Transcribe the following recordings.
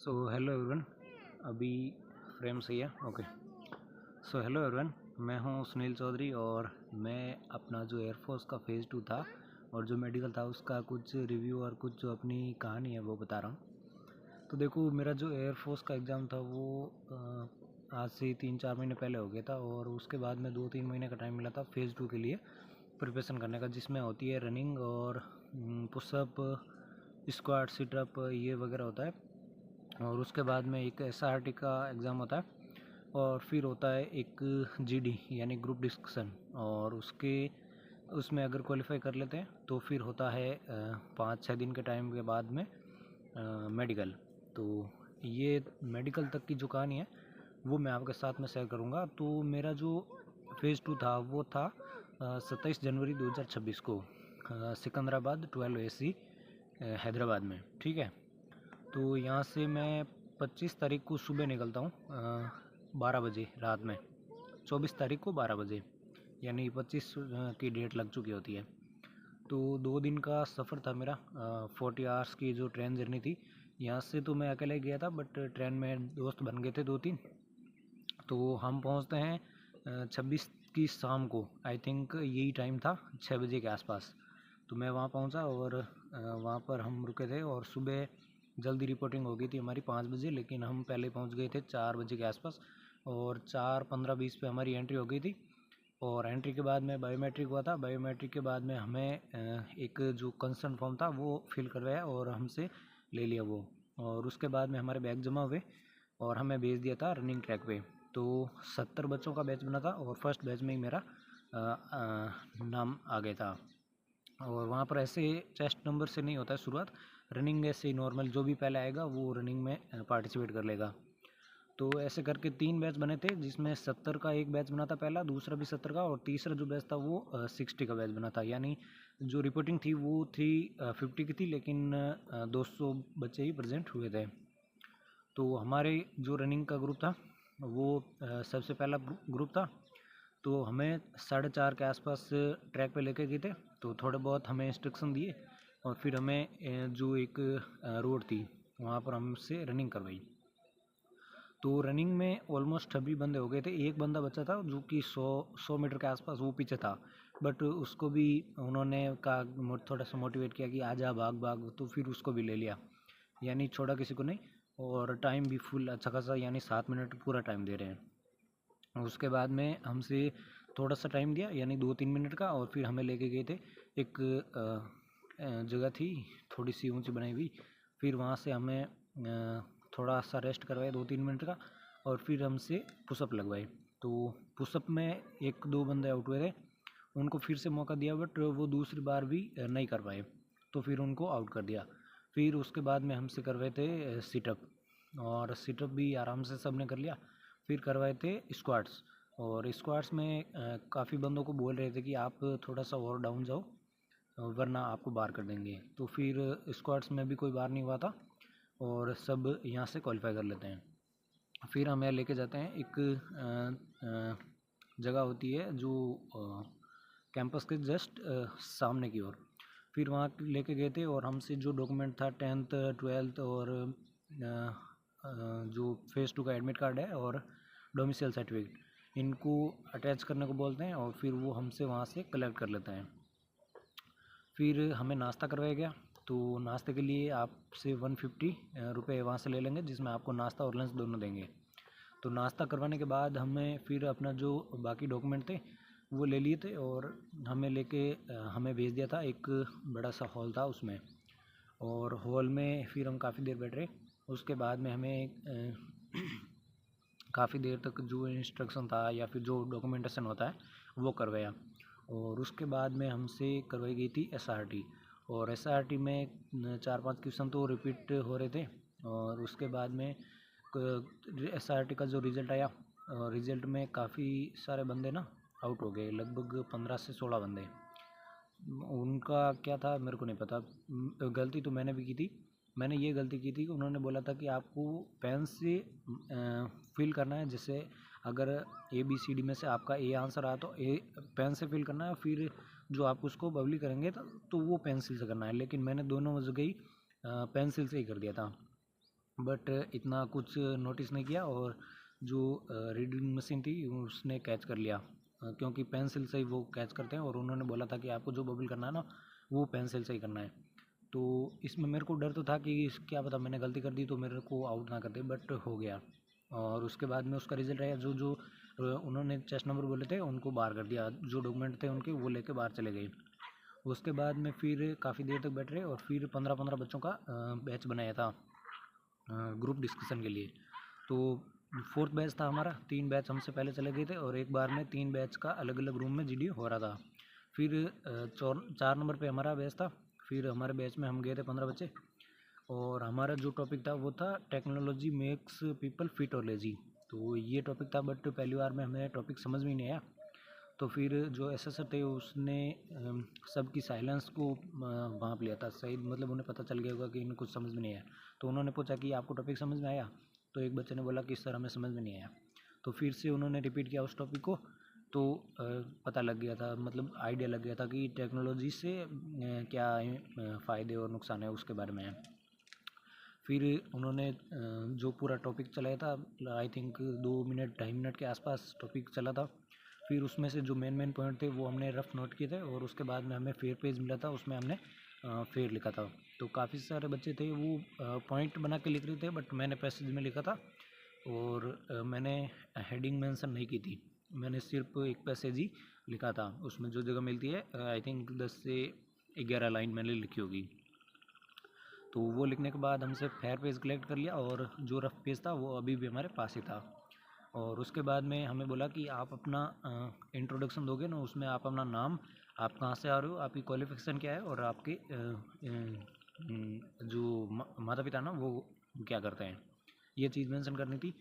So hello everyone. अभी frame सही है? ओके। सो हेलो एवरीवन, मैं हूं सुनील चौधरी और मैं अपना जो एयरफोर्स का फ़ेज़ 2 था और जो मेडिकल था उसका कुछ रिव्यू और कुछ जो अपनी कहानी है वो बता रहा हूं। तो देखो, मेरा जो एयरफोर्स का एग्ज़ाम था वो आज से 3-4 महीने पहले हो गया था और उसके बाद में 2-3 महीने का टाइम मिला था फ़ेज़ 2 के लिए प्रिपरेशन करने का, जिसमें होती है रनिंग और पुशअप, स्क्वाट, सिटअप, ये वगैरह होता है। और उसके बाद में एक SRT का एग्ज़ाम होता है और फिर होता है एक GD यानी ग्रुप डिस्कशन, और उसमें अगर क्वालिफाई कर लेते हैं तो फिर होता है 5-6 दिन के टाइम के बाद में मेडिकल। तो ये मेडिकल तक की जो कहानी है वो मैं आपके साथ में शेयर करूँगा। तो मेरा जो फ़ेज़ 2 था वो था 27 जनवरी 2026 को सिकंदराबाद 12 AC हैदराबाद में, ठीक है। तो यहाँ से मैं 25 तारीख को सुबह निकलता हूँ 12 बजे रात में, 24 तारीख को 12 बजे, यानी 25 की डेट लग चुकी होती है। तो 2 दिन का सफ़र था मेरा, 40 आवर्स की जो ट्रेन जर्नी थी। यहाँ से तो मैं अकेले गया था, बट ट्रेन में दोस्त बन गए थे 2-3। तो हम पहुँचते हैं 26 की शाम को, आई थिंक यही टाइम था 6 बजे के आसपास। तो मैं वहाँ पहुँचा और वहाँ पर हम रुके थे और सुबह जल्दी रिपोर्टिंग हो गई थी हमारी 5 बजे, लेकिन हम पहले पहुँच गए थे 4 बजे के आसपास और 4:15-20 पे हमारी एंट्री हो गई थी। और एंट्री के बाद में बायोमेट्रिक हुआ था। बायोमेट्रिक के बाद में हमें एक जो कंसर्न फॉर्म था वो फिल करवाया और हमसे ले लिया वो, और उसके बाद में हमारे बैग जमा हुए और हमें भेज दिया था रनिंग ट्रैक पे। तो 70 बच्चों का बैच बना था और फर्स्ट बैच में ही मेरा नाम आ गया था। और वहाँ पर ऐसे टेस्ट नंबर से नहीं होता है शुरुआत, रनिंग ऐसे ही नॉर्मल जो भी पहले आएगा वो रनिंग में पार्टिसिपेट कर लेगा। तो ऐसे करके 3 बैच बने थे, जिसमें 70 का एक बैच बना था पहला, दूसरा भी 70 का, और तीसरा जो बैच था वो 60 का बैच बना था। यानी जो रिपोर्टिंग थी वो 350 की थी, लेकिन 200 बच्चे ही प्रेजेंट हुए थे। तो हमारे जो रनिंग का ग्रुप था वो सबसे पहला ग्रुप था। तो हमें 4:30 के आसपास ट्रैक पे लेके गए थे। तो थोड़े बहुत हमें इंस्ट्रक्शन दिए और फिर हमें जो एक रोड थी वहाँ पर हमसे रनिंग करवाई। तो रनिंग में ऑलमोस्ट सभी बंदे हो गए थे। एक बंदा बचा था जो कि 100 मीटर के आसपास वो पीछे था, बट उसको भी उन्होंने कहा, थोड़ा सा मोटिवेट किया कि आजा भाग भाग, तो फिर उसको भी ले लिया, यानी छोड़ा किसी को नहीं। और टाइम भी फुल अच्छा खासा, यानी 7 मिनट पूरा टाइम दे रहे हैं। उसके बाद में हमसे थोड़ा सा टाइम दिया, यानी 2-3 मिनट का, और फिर हमें लेके गए थे एक जगह थी थोड़ी सी ऊंची बनाई हुई। फिर वहाँ से हमें थोड़ा सा रेस्ट करवाया 2-3 मिनट का, और फिर हमसे पुशअप लगवाए। तो पुशअप में 1-2 बंदे आउट हुए थे, उनको फिर से मौका दिया, बट वो दूसरी बार भी नहीं कर पाए, तो फिर उनको आउट कर दिया। फिर उसके बाद में हमसे करवाए थे सिटअप, और सिटअप भी आराम से सब ने कर लिया। फिर करवाए थे स्क्वाट्स, और स्क्वाट्स में काफ़ी बंदों को बोल रहे थे कि आप थोड़ा सा और डाउन जाओ वरना आपको बाहर कर देंगे। तो फिर स्क्वाट्स में भी कोई बाहर नहीं हुआ था और सब यहाँ से क्वालिफाई कर लेते हैं। फिर हमें लेके जाते हैं एक जगह होती है जो कैंपस के जस्ट सामने की ओर। फिर वहाँ लेके गए थे और हमसे जो डॉक्यूमेंट था 10th 12th और जो फ़ेज़ 2 का एडमिट कार्ड है और डोमिसाइल सर्टिफिकेट, इनको अटैच करने को बोलते हैं, और फिर वो हमसे वहाँ से कलेक्ट कर लेते हैं। फिर हमें नाश्ता करवाया गया। तो नाश्ते के लिए आपसे 150 रुपये वहाँ से ले लेंगे, जिसमें आपको नाश्ता और लंच दोनों देंगे। तो नाश्ता करवाने के बाद हमें फिर अपना जो बाकी डॉक्यूमेंट थे वो ले लिए थे और हमें भेज दिया था। एक बड़ा सा हॉल था उसमें, और हॉल में फिर हम काफ़ी देर बैठ रहे। उसके बाद में हमें काफ़ी देर तक जो इंस्ट्रक्शन था या फिर जो डॉक्यूमेंटेशन होता है वो करवाया, और उसके बाद में हमसे करवाई गई थी SRT। और SRT में 4-5 क्वेश्चन तो रिपीट हो रहे थे, और उसके बाद में SRT का जो रिज़ल्ट आया, रिज़ल्ट में काफ़ी सारे बंदे ना आउट हो गए, लगभग 15 से 16 बंदे। उनका क्या था मेरे को नहीं पता, गलती तो मैंने भी की थी। मैंने ये गलती की थी कि उन्होंने बोला था कि आपको पेन से फिल करना है, जैसे अगर ABCD में से आपका A आंसर आया तो A पेन से फिल करना है, फिर जो आप उसको बबली करेंगे तो वो पेंसिल से करना है। लेकिन मैंने दोनों जगह ही पेंसिल से ही कर दिया था। बट इतना कुछ नोटिस नहीं किया, और जो रीडिंग मशीन थी उसने कैच कर लिया, क्योंकि पेंसिल से ही वो कैच करते हैं, और उन्होंने बोला था कि आपको जो बबल करना है ना वो पेंसिल से ही करना है। तो इसमें मेरे को डर तो था कि क्या पता मैंने गलती कर दी तो मेरे को आउट ना कर दे, बट हो गया। और उसके बाद में उसका रिजल्ट आया, जो जो उन्होंने चेस्ट नंबर बोले थे उनको बाहर कर दिया, जो डॉक्यूमेंट थे उनके वो लेके बाहर चले गए। उसके बाद में फिर काफ़ी देर तक बैठ रहे, और फिर 15-15 बच्चों का बैच बनाया था ग्रुप डिस्कशन के लिए। तो फोर्थ बैच था हमारा, 3 बैच हमसे पहले चले गए थे, और एक बार में 3 बैच का अलग अलग रूम में जीडी हो रहा था। फिर 4 नंबर पे हमारा बैच था। फिर हमारे बैच में हम गए थे 15 बच्चे, और हमारा जो टॉपिक था वो था टेक्नोलॉजी मेक्स पीपल फिट और लेजी। तो ये टॉपिक था, बट पहली बार में हमें टॉपिक समझ में नहीं आया। तो फिर जो एसेसर थे उसने सबकी साइलेंस को भांप लिया था, सही मतलब उन्हें पता चल गया होगा कि इन्हें कुछ समझ में नहीं आया। तो उन्होंने पूछा कि आपको टॉपिक समझ में आया? तो एक बच्चे ने बोला कि सर हमें समझ में नहीं आया। तो फिर से उन्होंने रिपीट किया उस टॉपिक को। तो पता लग गया था, मतलब आइडिया लग गया था कि टेक्नोलॉजी से क्या फ़ायदे और नुकसान है उसके बारे में। फिर उन्होंने जो पूरा टॉपिक चलाया था, आई थिंक 2 मिनट 2.5 मिनट के आसपास टॉपिक चला था। फिर उसमें से जो मेन पॉइंट थे वो हमने रफ नोट किए थे, और उसके बाद में हमें फेयर पेज मिला था, उसमें हमने फेयर लिखा था। तो काफ़ी सारे बच्चे थे वो पॉइंट बना के लिख रहे थे, बट मैंने पैसेज में लिखा था, और मैंने हेडिंग मेंशन नहीं की थी। मैंने सिर्फ एक पैसेज ही लिखा था, उसमें जो जगह मिलती है आई थिंक 10 से 11 लाइन मैंने लिखी होगी। तो वो लिखने के बाद हमसे फेयर पेज कलेक्ट कर लिया, और जो रफ पेज था वो अभी भी हमारे पास ही था। और उसके बाद में हमें बोला कि आप अपना इंट्रोडक्शन दोगे ना, उसमें आप अपना नाम, आप कहाँ से आ रहे हो, आपकी क्वालिफिकेशन क्या है, और आपके जो माता पिता ना वो क्या करते हैं, ये चीज़ मेंशन करनी थी।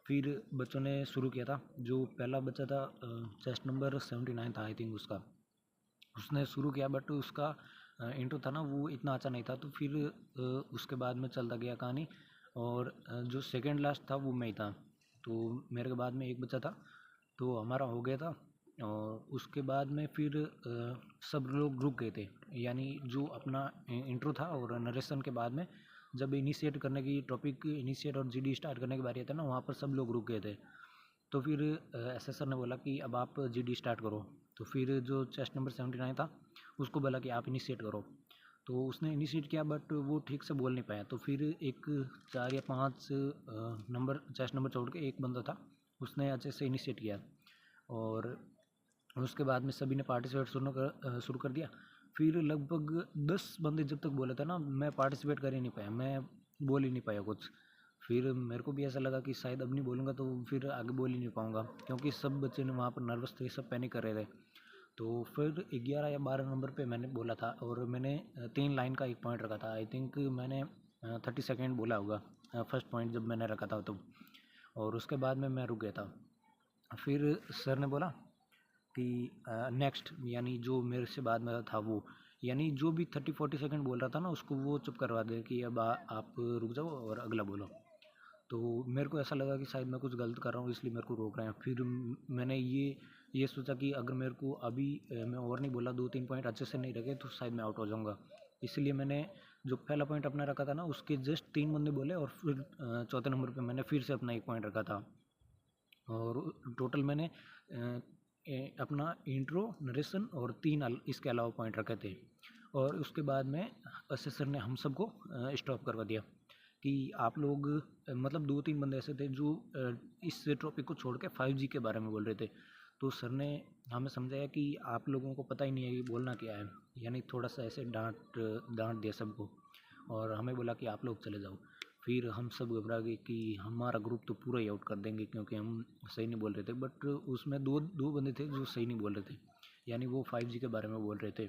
फिर बच्चों ने शुरू किया था। जो पहला बच्चा था चेस्ट नंबर 79 था आई थिंक उसका, उसने शुरू किया, बट उसका इंट्रो था ना वो इतना अच्छा नहीं था। तो फिर उसके बाद में चलता गया कहानी, और जो सेकंड लास्ट था वो मैं ही था। तो मेरे के बाद में एक बच्चा था, तो हमारा हो गया था। और उसके बाद में फिर सब लोग रुक गए थे, यानी जो अपना इंट्रो था और नरेशन के बाद में जब इनिशिएट करने की टॉपिक इनिशिएट और जीडी स्टार्ट करने की बारी आती है ना, वहाँ पर सब लोग रुक गए थे। तो फिर एसेसर ने बोला कि अब आप जीडी स्टार्ट करो। तो फिर जो चेस्ट नंबर 79 था उसको बोला कि आप इनिशिएट करो। तो उसने इनिशिएट किया, बट वो ठीक से बोल नहीं पाया। तो फिर एक 4 या 5 नंबर चेस्ट नंबर छोड़ के एक बंदा था, उसने अच्छे से इनिशिएट किया, और उसके बाद में सभी ने पार्टिसिपेट शुरू कर दिया। फिर लगभग 10 बंदे जब तक बोले थे ना, मैं पार्टिसिपेट कर ही नहीं पाया, मैं बोल ही नहीं पाया कुछ। फिर मेरे को भी ऐसा लगा कि शायद अब नहीं बोलूँगा तो फिर आगे बोल ही नहीं पाऊँगा, क्योंकि सब बच्चे ने वहाँ पर नर्वस थे, सब पैनिक कर रहे थे। तो फिर 11 या 12 नंबर पे मैंने बोला था, और मैंने 3 लाइन का एक पॉइंट रखा था। आई थिंक मैंने 30 सेकेंड बोला होगा फर्स्ट पॉइंट जब मैंने रखा था तब। और उसके बाद में मैं रुक गया था। फिर सर ने बोला कि नेक्स्ट, यानी जो मेरे से बाद में था वो, यानी जो भी 30-40 सेकंड बोल रहा था ना उसको वो चुप करवा दे कि अब आप रुक जाओ और अगला बोलो। तो मेरे को ऐसा लगा कि शायद मैं कुछ गलत कर रहा हूँ, इसलिए मेरे को रोक रहे हैं। फिर मैंने ये सोचा कि अगर मेरे को अभी मैं और नहीं बोला, 2-3 पॉइंट अच्छे से नहीं रखे तो शायद मैं आउट हो जाऊँगा। इसलिए मैंने जो पहला पॉइंट अपना रखा था ना उसके जस्ट 3 बंदे बोले, और फिर चौथे नंबर पे मैंने फिर से अपना एक पॉइंट रखा था। और टोटल मैंने अपना इंट्रो, नरेशन और 3 इसके अलावा पॉइंट रखे थे। और उसके बाद में असेसर ने हम सबको स्टॉप करवा दिया कि आप लोग मतलब 2-3 बंदे ऐसे थे जो इस टॉपिक को छोड़ के 5G के बारे में बोल रहे थे। तो सर ने हमें समझाया कि आप लोगों को पता ही नहीं है कि बोलना क्या है, यानी थोड़ा सा ऐसे डांट दिया सबको, और हमें बोला कि आप लोग चले जाओ। फिर हम सब घबरा गए कि हमारा ग्रुप तो पूरा ही आउट कर देंगे, क्योंकि हम सही नहीं बोल रहे थे। बट उसमें दो बंदे थे जो सही नहीं बोल रहे थे, यानी वो 5G के बारे में बोल रहे थे।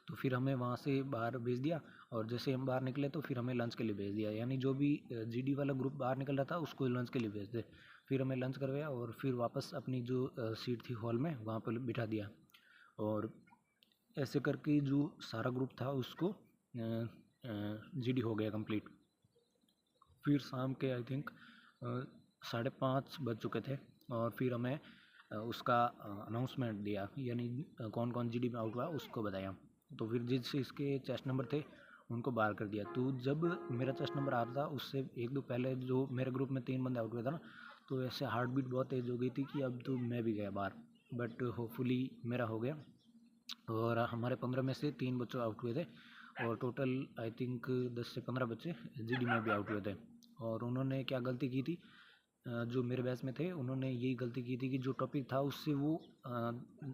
तो फिर हमें वहाँ से बाहर भेज दिया, और जैसे हम बाहर निकले तो फिर हमें लंच के लिए भेज दिया, यानी जो भी जीडी वाला ग्रुप बाहर निकल रहा था उसको लंच के लिए भेज दे। फिर हमें लंच करवाया, और फिर वापस अपनी जो सीट थी हॉल में वहाँ पर बिठा दिया। और ऐसे करके जो सारा ग्रुप था उसको जीडी हो गया कंप्लीट। फिर शाम के आई थिंक 5:30 बज चुके थे, और फिर हमें उसका अनाउंसमेंट दिया, यानी कौन कौन जीडी में आउट हुआ उसको बताया। तो फिर जिस इसके चेस्ट नंबर थे उनको बाहर कर दिया। तो जब मेरा चेस्ट नंबर आ रहा था उससे 1-2 पहले जो मेरे ग्रुप में 3 बंदे आउट हुए थे ना, तो ऐसे हार्ट बीट बहुत तेज़ हो गई थी कि अब तो मैं भी गया बाहर, बट होपफुली मेरा हो गया। और हमारे 15 में से 3 बच्चे आउट हुए थे और टोटल आई थिंक 10 से 15 बच्चे जीडी में भी आउट हुए थे। और उन्होंने क्या गलती की थी, जो मेरे बैच में थे उन्होंने यही गलती की थी कि जो टॉपिक था उससे वो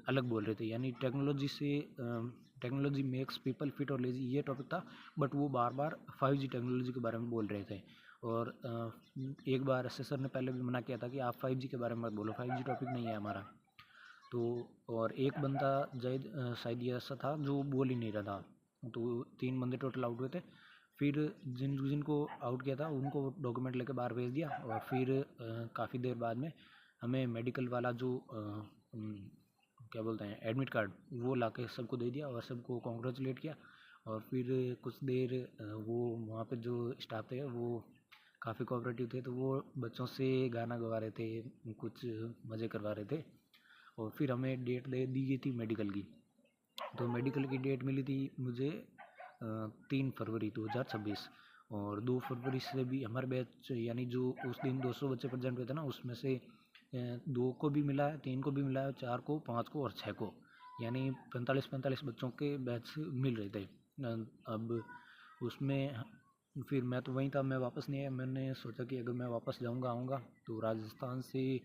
अलग बोल रहे थे, यानी टेक्नोलॉजी मेक्स पीपल फिट और लेजी, ये टॉपिक था, बट वो बार बार 5G टेक्नोलॉजी के बारे में बोल रहे थे। और एक बार एसएसआर ने पहले भी मना किया था कि आप 5G के बारे में मत बोलो, 5G टॉपिक नहीं है हमारा। तो और एक बंदा जायद शायद ये ऐसा था जो बोल ही नहीं रहा था। तो 3 बंदे टोटल आउट हुए थे। फिर जिनको आउट किया था उनको डॉक्यूमेंट लेके बाहर भेज दिया और फिर काफ़ी देर बाद में हमें मेडिकल वाला जो क्या बोलते हैं एडमिट कार्ड, वो लाके सबको दे दिया और सबको कॉन्ग्रेचुलेट किया। और फिर कुछ देर वो वहाँ पे जो स्टाफ थे वो काफ़ी कोऑपरेटिव थे, तो वो बच्चों से गाना गवा रहे थे, कुछ मज़े करवा रहे थे। और फिर हमें डेट दे दी गई थी मेडिकल की। तो मेडिकल की डेट मिली थी मुझे 3 फरवरी 2026। और 2 फरवरी से भी हमारे बैच, यानी जो उस दिन 200 बच्चे प्रेजेंट हुए थे ना, उसमें से 2 को भी मिला है, 3 को भी मिला है, 4 को, 5 को और 6 को, यानी 45 बच्चों के बैच मिल रहे थे। अब उसमें फिर मैं तो वहीं था, मैं वापस नहीं आया। मैंने सोचा कि अगर मैं वापस जाऊंगा आऊँगा तो राजस्थान से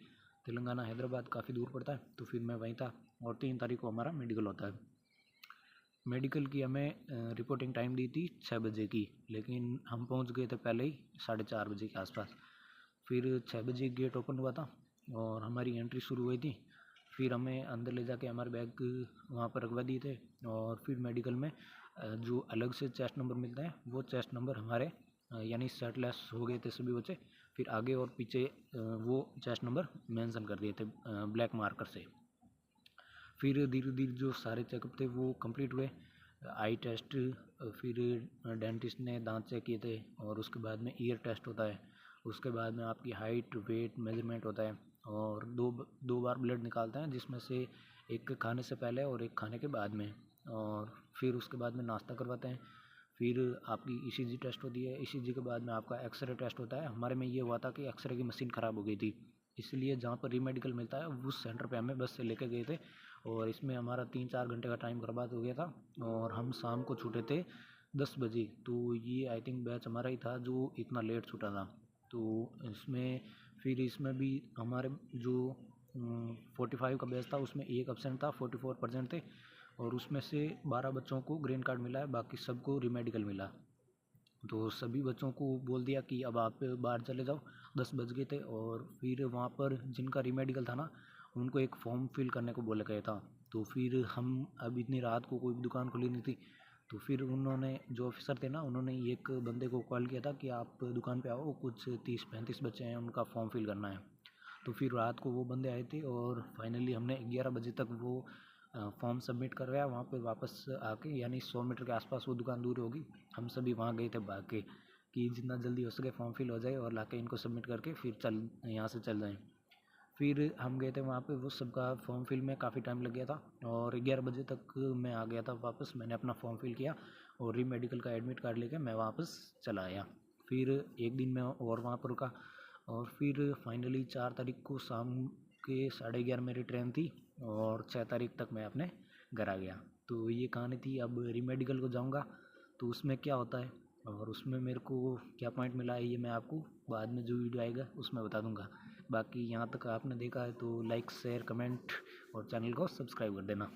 तेलंगाना हैदराबाद काफ़ी दूर पड़ता है, तो फिर मैं वहीं था। और 3 तारीख को हमारा मेडिकल होता है। मेडिकल की हमें रिपोर्टिंग टाइम दी थी 6 बजे की, लेकिन हम पहुंच गए थे पहले ही 4:30 बजे के आसपास। फिर 6 बजे गेट ओपन हुआ था और हमारी एंट्री शुरू हुई थी। फिर हमें अंदर ले जाके हमारे बैग वहाँ पर रखवा दिए थे। और फिर मेडिकल में जो अलग से चेस्ट नंबर मिलते हैं वो चेस्ट नंबर हमारे यानी सेटलेस हो गए थे सभी बच्चे। फिर आगे और पीछे वो चेस्ट नंबर मेंशन कर दिए थे ब्लैक मार्कर से। फिर धीरे धीरे जो सारे चेकअप थे वो कंप्लीट हुए। आई टेस्ट, फिर डेंटिस्ट ने दांत चेक किए थे और उसके बाद में ईयर टेस्ट होता है। उसके बाद में आपकी हाइट वेट मेजरमेंट होता है और दो बार ब्लड निकालते हैं, जिसमें से एक खाने से पहले और एक खाने के बाद में। और फिर उसके बाद में नाश्ता करवाते हैं। फिर आपकी ईसीजी टेस्ट होती है। ईसीजी के बाद में आपका एक्सरे टेस्ट होता है। हमारे में ये हुआ था कि एक्सरे की मशीन ख़राब हो गई थी, इसलिए जहाँ पर रीमेडिकल मिलता है उस सेंटर पे हमें बस से लेके गए थे। और इसमें हमारा 3-4 घंटे का टाइम बर्बाद हो गया था और हम शाम को छूटे थे 10 बजे। तो ये आई थिंक बैच हमारा ही था जो इतना लेट छूटा था। तो इसमें भी हमारे जो 45 का बैच था उसमें एक एब्सेंट था, 44% थे। और उसमें से 12 बच्चों को ग्रीन कार्ड मिला है, बाकी सबको रीमेडिकल मिला। तो सभी बच्चों को बोल दिया कि अब आप बाहर चले जाओ, 10 बज गए थे। और फिर वहाँ पर जिनका रीमेडिकल था ना, उनको एक फॉर्म फिल करने को बोला गया था। तो फिर हम अब इतनी रात को कोई भी दुकान खुली नहीं थी, तो फिर उन्होंने जो ऑफिसर थे ना, उन्होंने एक बंदे को कॉल किया था कि आप दुकान पे आओ, कुछ 30-35 बच्चे हैं, उनका फॉर्म फिल करना है। तो फिर रात को वो बंदे आए थे और फाइनली हमने 11 बजे तक वो फॉर्म सबमिट करवाया वहाँ पे वापस आके, यानी 100 मीटर के आसपास वो दुकान दूर होगी। हम सभी वहाँ गए थे भाग के कि जितना जल्दी हो सके फॉर्म फिल हो जाए और लाके इनको सबमिट करके फिर यहाँ से चल जाएँ। फिर हम गए थे वहाँ पे, वो सबका फॉर्म फिल में काफ़ी टाइम लग गया था और 11 बजे तक मैं आ गया था वापस। मैंने अपना फॉर्म फिल किया और रीमेडिकल का एडमिट कार्ड लेके मैं वापस चला आया। फिर एक दिन मैं और वहाँ पर रुका और फिर फाइनली 4 तारीख को शाम के 11:30 मेरी ट्रेन थी और 6 तारीख तक मैं अपने घर आ गया। तो ये कहानी थी। अब रीमेडिकल को जाऊँगा तो उसमें क्या होता है और उसमें मेरे को क्या पॉइंट मिला है, ये मैं आपको बाद में जो वीडियो आएगा उसमें बता दूंगा। बाकी यहाँ तक आपने देखा है तो लाइक शेयर कमेंट और चैनल को सब्सक्राइब कर देना।